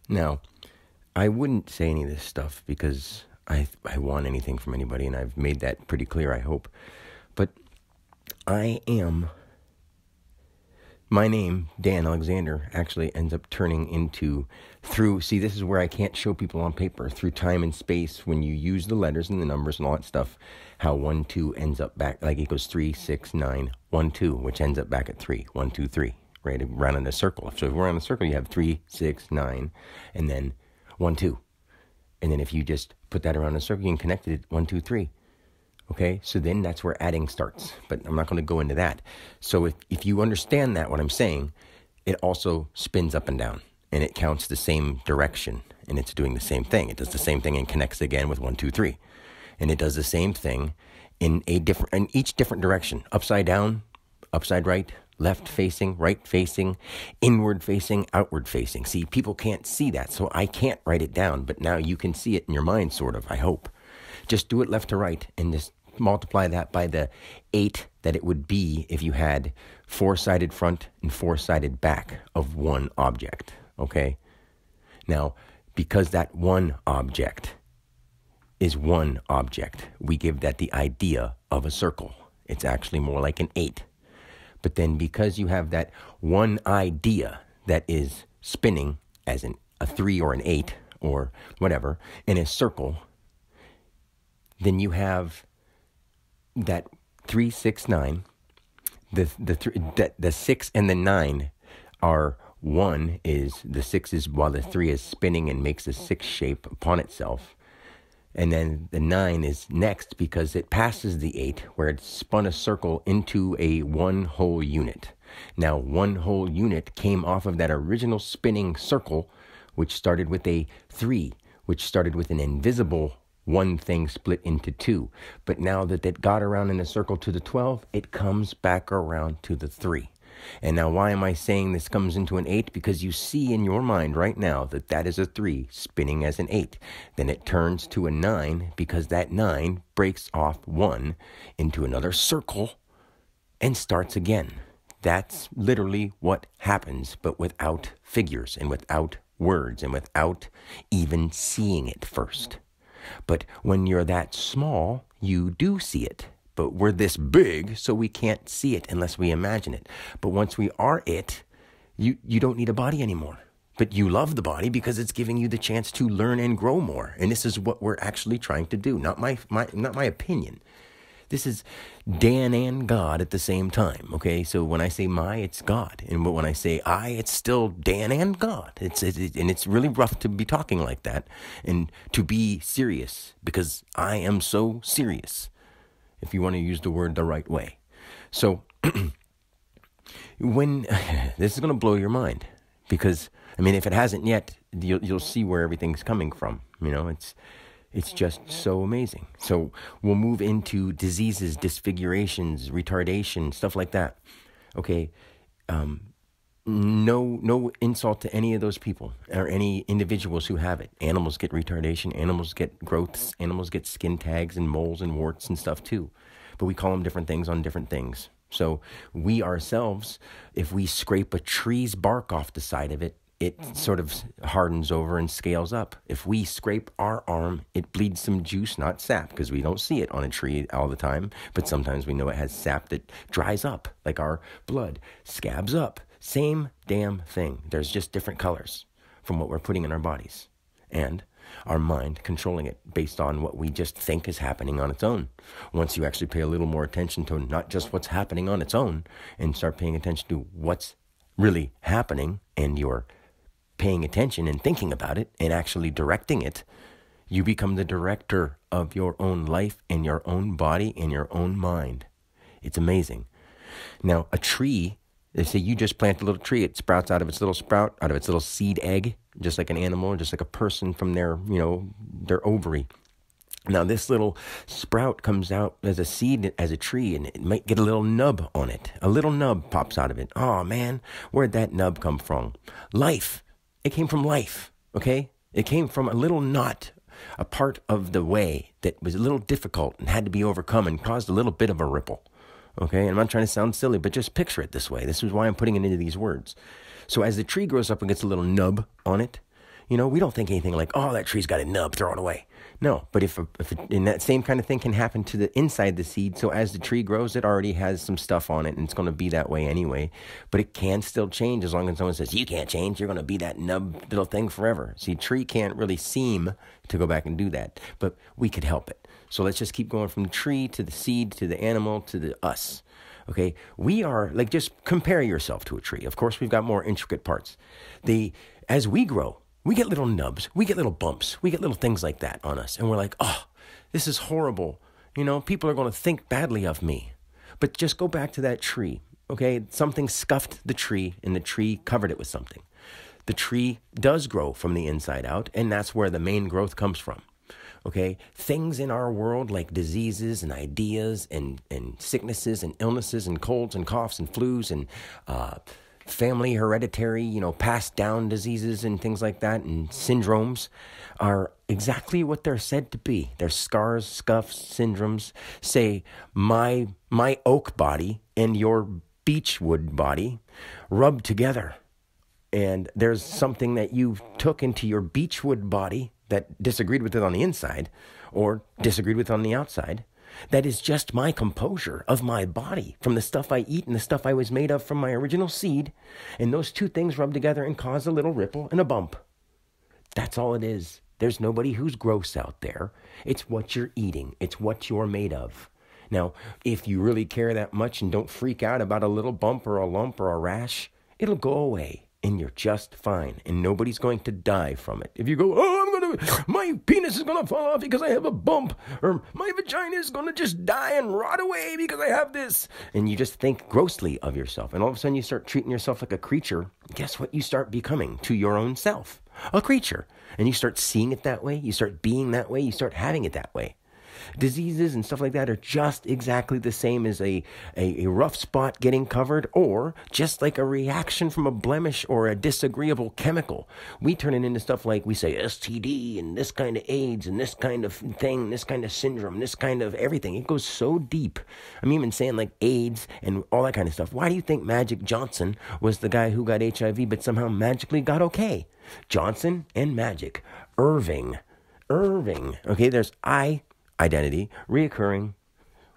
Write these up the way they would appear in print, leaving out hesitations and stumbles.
Now, I wouldn't say any of this stuff because I want anything from anybody, and I've made that pretty clear, I hope. But my name, Dan Alexander, actually ends up turning into, see, this is where I can't show people on paper, through time and space, when you use the letters and the numbers and all that stuff, how 1, 2 ends up back, like it goes 3, 6, 9, 1, 2, which ends up back at 3, 1, 2, 3, right, around in a circle. So if we're on a circle, you have 3, 6, 9, and then 1, 2. And then if you just put that around a circle, you can connect it 1, 2, 3. Okay, so then that's where adding starts. But I'm not going to go into that. So if you understand that, what I'm saying, it also spins up and down. And it counts the same direction. And it's doing the same thing. It does the same thing and connects again with 1, 2, 3. And it does the same thing in each different direction. Upside down, upside right, left facing, right facing, inward facing, outward facing. See, people can't see that, so I can't write it down, but now you can see it in your mind, sort of, I hope. Just do it left to right and just multiply that by the 8 that it would be if you had 4-sided front and 4-sided back of one object, okay? Now, because that one object is one object, we give that the idea of a circle. It's actually more like an 8. But then because you have that one idea that is spinning as a 3 or an 8 or whatever in a circle, then you have that 3, 6, 9. The 6 and the 9 are, one is, the 6 is while the 3 is spinning and makes a 6 shape upon itself. And then the 9 is next because it passes the 8 where it spun a circle into a one whole unit. Now, one whole unit came off of that original spinning circle, which started with a 3, which started with an invisible one thing split into 2. But now that it got around in a circle to the 12, it comes back around to the 3. And now why am I saying this comes into an 8? Because you see in your mind right now that that is a 3 spinning as an 8. Then it turns to a 9 because that 9 breaks off 1 into another circle and starts again. That's literally what happens, but without figures and without words and without even seeing it first. But when you're that small, you do see it. But we're this big, so we can't see it unless we imagine it. But once we are it, you don't need a body anymore. But you love the body because it's giving you the chance to learn and grow more. And this is what we're actually trying to do. Not my opinion. This is Dan and God at the same time. Okay, so when I say my, it's God, and when I say I, it's still Dan and God. And it's really rough to be talking like that and to be serious because I am so serious, if you want to use the word the right way. So when this is going to blow your mind, because I mean, if it hasn't yet, you'll see where everything's coming from. You know, it's just so amazing. So we'll move into diseases, disfigurations, retardation, stuff like that. Okay, no insult to any of those people or any individuals who have it. Animals get retardation, animals get growths, animals get skin tags and moles and warts and stuff too. But we call them different things on different things. So we ourselves, if we scrape a tree's bark off the side of it, it sort of hardens over and scales up. If we scrape our arm, it bleeds some juice, not sap, because we don't see it on a tree all the time. But sometimes we know it has sap that dries up, like our blood scabs up. Same damn thing. There's just different colors from what we're putting in our bodies. And our mind controlling it based on what we just think is happening on its own. Once you actually pay a little more attention to not just what's happening on its own and start paying attention to what's really happening, and you're paying attention and thinking about it and actually directing it, you become the director of your own life and your own body and your own mind. It's amazing. Now, a tree, they say you just plant a little tree, it sprouts out of its little sprout, out of its little seed egg, just like an animal, just like a person from their ovary. Now, this little sprout comes out as a seed, as a tree, and it might get a little nub on it. A little nub pops out of it. Oh, man, where'd that nub come from? Life. It came from life, okay? It came from a little knot, a part of the way that was a little difficult and had to be overcome and caused a little bit of a ripple, okay? And I'm not trying to sound silly, but just picture it this way. This is why I'm putting it into these words. So as the tree grows up and gets a little nub on it, We don't think anything like, oh, that tree's got a nub, throw it away. No, but if and that same kind of thing can happen to the inside the seed. So as the tree grows, it already has some stuff on it, and it's going to be that way anyway. But it can still change as long as someone says, you can't change. You're going to be that nub little thing forever. See, tree can't really seem to go back and do that, but we could help it. So let's just keep going from the tree to the seed to the animal to the us. Okay, we are like, just compare yourself to a tree. Of course, we've got more intricate parts. As we grow, we get little nubs, we get little bumps, we get little things like that on us. And we're like, oh, this is horrible. People are going to think badly of me. But just go back to that tree, okay? Something scuffed the tree, and the tree covered it with something. The tree does grow from the inside out, and that's where the main growth comes from. Okay, things in our world like diseases and ideas and sicknesses and illnesses and colds and coughs and flus and family hereditary, passed down diseases and things like that and syndromes are exactly what they're said to be. They're scars, scuffs, syndromes. Say, my oak body and your beechwood body rub together. And there's something that you took into your beechwood body that disagreed with it on the inside or disagreed with on the outside. That is just my composure of my body from the stuff I eat and the stuff I was made of from my original seed. And those two things rub together and cause a little ripple and a bump. That's all it is. There's nobody who's gross out there. It's what you're eating. It's what you're made of. Now, if you really care that much and don't freak out about a little bump or a lump or a rash, it'll go away. And you're just fine, and nobody's going to die from it. If you go, my penis is going to fall off because I have a bump, or my vagina is going to just die and rot away because I have this, and you just think grossly of yourself, and all of a sudden you start treating yourself like a creature, guess what you start becoming to your own self? A creature. And you start seeing it that way, you start being that way, you start having it that way. Diseases and stuff like that are just exactly the same as a rough spot getting covered, or just like a reaction from a blemish or a disagreeable chemical. We turn it into stuff like, we say STD and this kind of AIDS and this kind of thing, this kind of syndrome, this kind of everything. It goes so deep. I'm even saying like AIDS and all that kind of stuff. Why do you think Magic Johnson was the guy who got HIV but somehow magically got okay? Johnson and Magic. Irving. Okay, there's identity, reoccurring,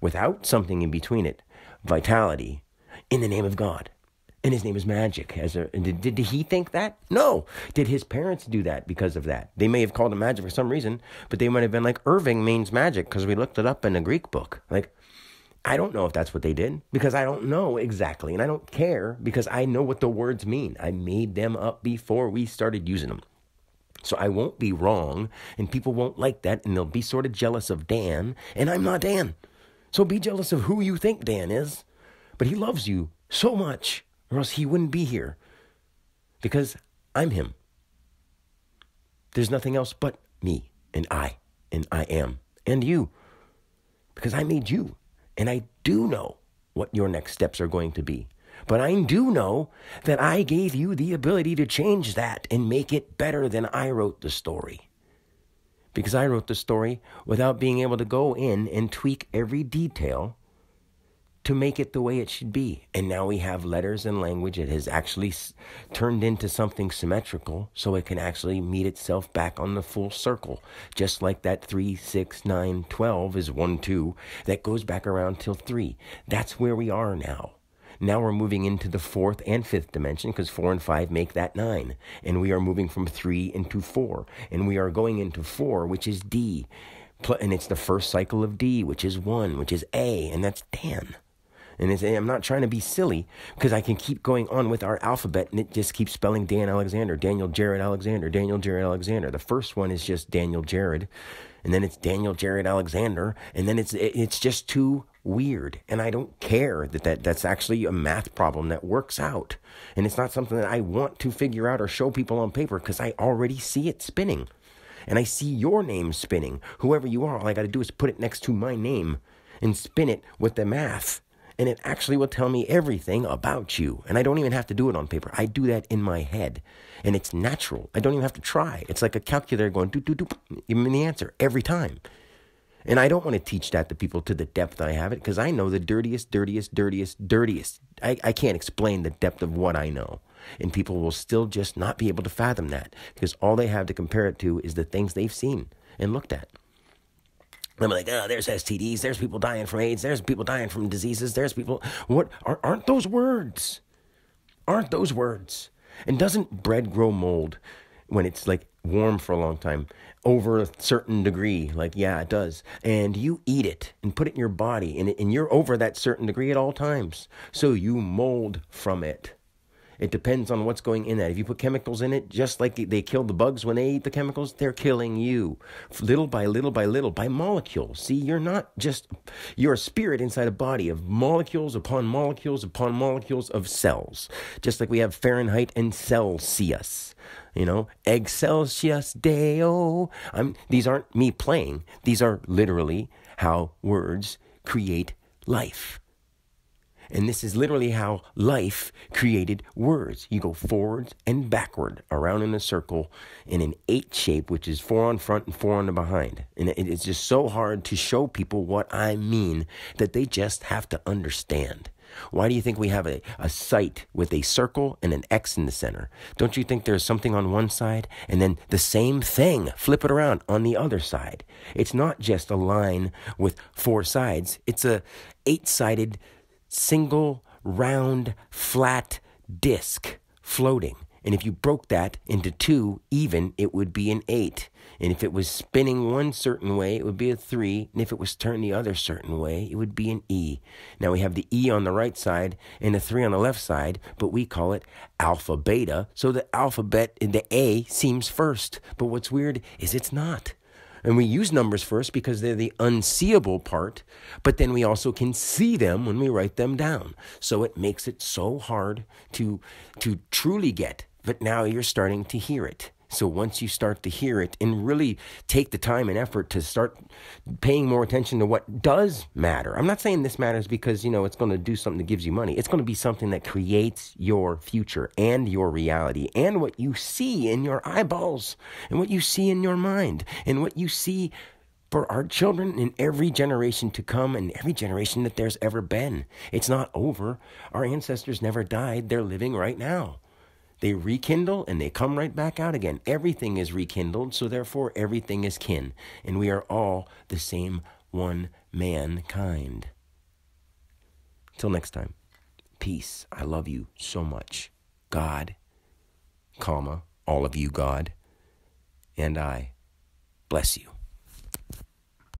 without something in between it, vitality, in the name of God. And his name is Magic. Did he think that? No. Did his parents do that because of that? They may have called him Magic for some reason, but they might have been like, Irving means magic because we looked it up in a Greek book. Like, I don't know if that's what they did because I don't know exactly, and I don't care because I know what the words mean. I made them up before we started using them. So I won't be wrong, and people won't like that, and they'll be sort of jealous of Dan, and I'm not Dan. So be jealous of who you think Dan is. But he loves you so much, or else he wouldn't be here. Because I'm him. There's nothing else but me, and I am, and you. Because I made you, and I do know what your next steps are going to be. But I do know that I gave you the ability to change that and make it better than I wrote the story. Because I wrote the story without being able to go in and tweak every detail to make it the way it should be. And now we have letters and language. It has actually turned into something symmetrical so it can actually meet itself back on the full circle. Just like that 3, 6, 9, 12 is 1, 2 that goes back around till 3. That's where we are now. Now we're moving into the 4th and 5th dimension because 4 and 5 make that 9. And we are moving from 3 into 4. And we are going into 4, which is D. And it's the first cycle of D, which is 1, which is A, and that's Dan. And I'm not trying to be silly because I can keep going on with our alphabet and it just keeps spelling Dan Alexander, Daniel Jared Alexander, Daniel Jared Alexander. The first one is just Daniel Jared, and then it's Daniel Jared Alexander, and then it's just too weird. And I don't care that's actually a math problem that works out. And it's not something that I want to figure out or show people on paper because I already see it spinning. And I see your name spinning. Whoever you are, all I got to do is put it next to my name and spin it with the math. And it actually will tell me everything about you. And I don't even have to do it on paper. I do that in my head. And it's natural. I don't even have to try. It's like a calculator going, do. Give me the answer every time. And I don't want to teach that to people to the depth I have it because I know the dirtiest. I can't explain the depth of what I know. And people will still just not be able to fathom that because all they have to compare it to is the things they've seen and looked at. I'm like, oh, there's STDs, there's people dying from AIDS, there's people dying from diseases, there's people... What aren't those words? Aren't those words? And doesn't bread grow mold when it's like warm for a long time over a certain degree? Like, yeah, it does. And you eat it and put it in your body, and you're over that certain degree at all times. So you mold from it. It depends on what's going in that. If you put chemicals in it, just like they kill the bugs when they eat the chemicals, they're killing you. Little by little by little, by molecules. See, you're a spirit inside a body of molecules upon molecules upon molecules of cells. Just like we have Fahrenheit and Celsius. Excelsius Deo. These aren't me playing. These are literally how words create life. And this is literally how life created words. You go forward and backward, around in a circle, in an 8 shape, which is 4 on front and 4 on the behind. And it's just so hard to show people what I mean that they just have to understand. Why do you think we have a sight with a circle and an X in the center? Don't you think there's something on one side and then the same thing, flip it around, on the other side? It's not just a line with 4 sides. It's a 8-sided single, round, flat disc floating. And if you broke that into 2 even, it would be an 8. And if it was spinning one certain way, it would be a 3. And if it was turned the other certain way, it would be an E. Now we have the E on the right side and a 3 on the left side, but we call it alpha beta. So the alphabet, the A, seems first. But what's weird is it's not. And we use numbers first because they're the unseeable part, but then we also can see them when we write them down. So it makes it so hard to truly get, but now you're starting to hear it. So once you start to hear it and really take the time and effort to start paying more attention to what does matter. I'm not saying this matters because, it's going to do something that gives you money. It's going to be something that creates your future and your reality and what you see in your eyeballs and what you see in your mind and what you see for our children in every generation to come and every generation that there's ever been. It's not over. Our ancestors never died. They're living right now. They rekindle and they come right back out again. Everything is rekindled, so therefore everything is kin. And we are all the same one mankind. Till next time, peace. I love you so much. God, all of you, God, and I bless you.